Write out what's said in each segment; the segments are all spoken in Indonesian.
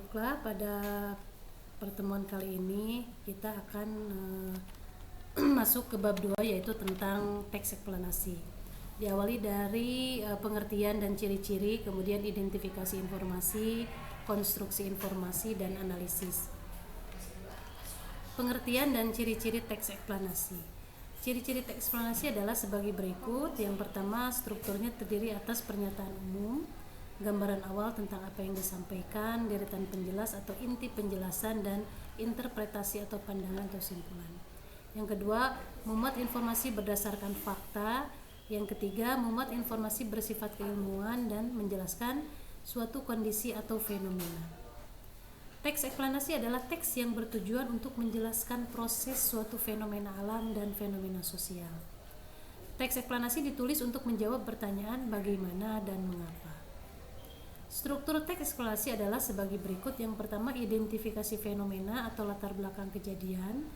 Baiklah, pada pertemuan kali ini kita akan masuk ke bab 2, yaitu tentang teks eksplanasi. Diawali dari pengertian dan ciri-ciri, kemudian identifikasi informasi, konstruksi informasi, dan analisis. Pengertian dan ciri-ciri teks eksplanasi. Ciri-ciri teks eksplanasi adalah sebagai berikut. Yang pertama, strukturnya terdiri atas pernyataan umum, gambaran awal tentang apa yang disampaikan, deretan penjelas atau inti penjelasan, dan interpretasi atau pandangan atau simpulan. Yang kedua, memuat informasi berdasarkan fakta. Yang ketiga, memuat informasi bersifat keilmuan dan menjelaskan suatu kondisi atau fenomena. Teks eksplanasi adalah teks yang bertujuan untuk menjelaskan proses suatu fenomena alam dan fenomena sosial. Teks eksplanasi ditulis untuk menjawab pertanyaan bagaimana dan mengapa. Struktur teks eksplanasi adalah sebagai berikut. Yang pertama, identifikasi fenomena atau latar belakang kejadian,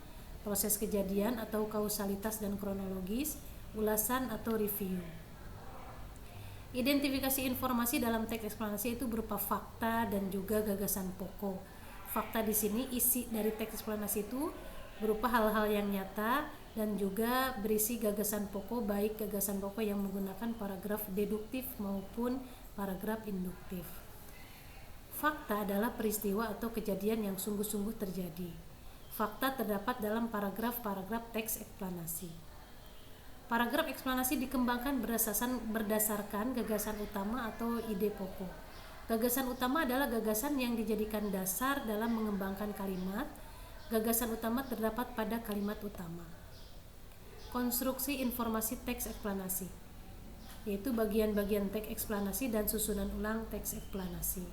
proses kejadian atau kausalitas dan kronologis, ulasan atau review. Identifikasi informasi dalam teks eksplanasi itu berupa fakta dan juga gagasan pokok. Fakta di sini, isi dari teks eksplanasi itu berupa hal-hal yang nyata dan juga berisi gagasan pokok, baik gagasan pokok yang menggunakan paragraf deduktif maupun paragraf induktif. Fakta adalah peristiwa atau kejadian yang sungguh-sungguh terjadi. Fakta terdapat dalam paragraf-paragraf teks eksplanasi. Paragraf eksplanasi dikembangkan berdasarkan gagasan utama atau ide pokok. Gagasan utama adalah gagasan yang dijadikan dasar dalam mengembangkan kalimat. Gagasan utama terdapat pada kalimat utama. Konstruksi informasi teks eksplanasi, yaitu bagian-bagian teks eksplanasi dan susunan ulang teks eksplanasi.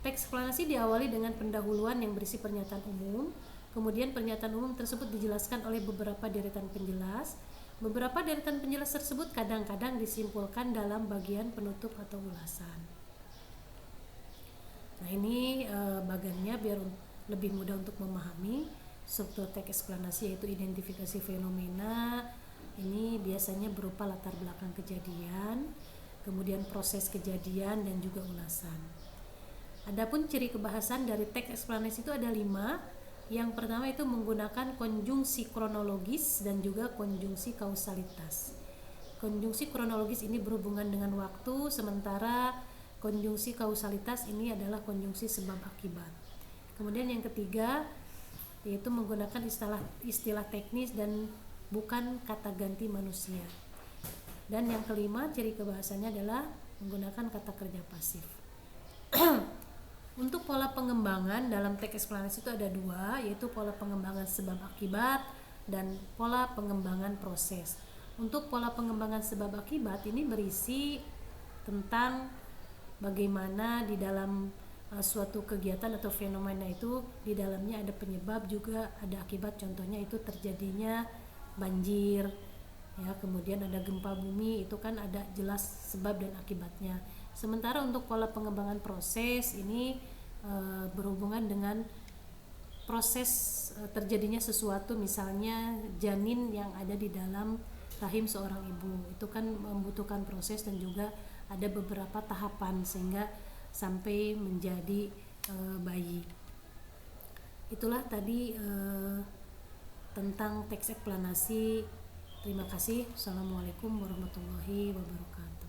Teks eksplanasi diawali dengan pendahuluan yang berisi pernyataan umum. Kemudian pernyataan umum tersebut dijelaskan oleh beberapa deretan penjelas. Beberapa deretan penjelas tersebut kadang-kadang disimpulkan dalam bagian penutup atau ulasan. Nah, ini bagannya biar lebih mudah untuk memahami struktur teks eksplanasi, yaitu identifikasi fenomena. Ini biasanya berupa latar belakang kejadian, kemudian proses kejadian dan juga ulasan. Adapun ciri kebahasan dari teks eksplanasi itu ada 5. Yang pertama itu menggunakan konjungsi kronologis dan juga konjungsi kausalitas. Konjungsi kronologis ini berhubungan dengan waktu, sementara konjungsi kausalitas ini adalah konjungsi sebab akibat. Kemudian yang ketiga yaitu menggunakan istilah teknis dan bukan kata ganti manusia. Dan yang kelima, ciri kebahasannya adalah menggunakan kata kerja pasif. Untuk pola pengembangan dalam teks eksplanasi itu ada 2, yaitu pola pengembangan sebab akibat dan pola pengembangan proses. Untuk pola pengembangan sebab akibat ini berisi tentang bagaimana di dalam suatu kegiatan atau fenomena itu di dalamnya ada penyebab juga ada akibat. Contohnya itu terjadinya banjir, ya, kemudian ada gempa bumi, itu kan ada jelas sebab dan akibatnya. Sementara untuk pola pengembangan proses ini berhubungan dengan proses terjadinya sesuatu, misalnya janin yang ada di dalam rahim seorang ibu, itu kan membutuhkan proses dan juga ada beberapa tahapan sehingga sampai menjadi bayi. Itulah tadi tentang teks eksplanasi. Terima kasih. Assalamualaikum warahmatullahi wabarakatuh.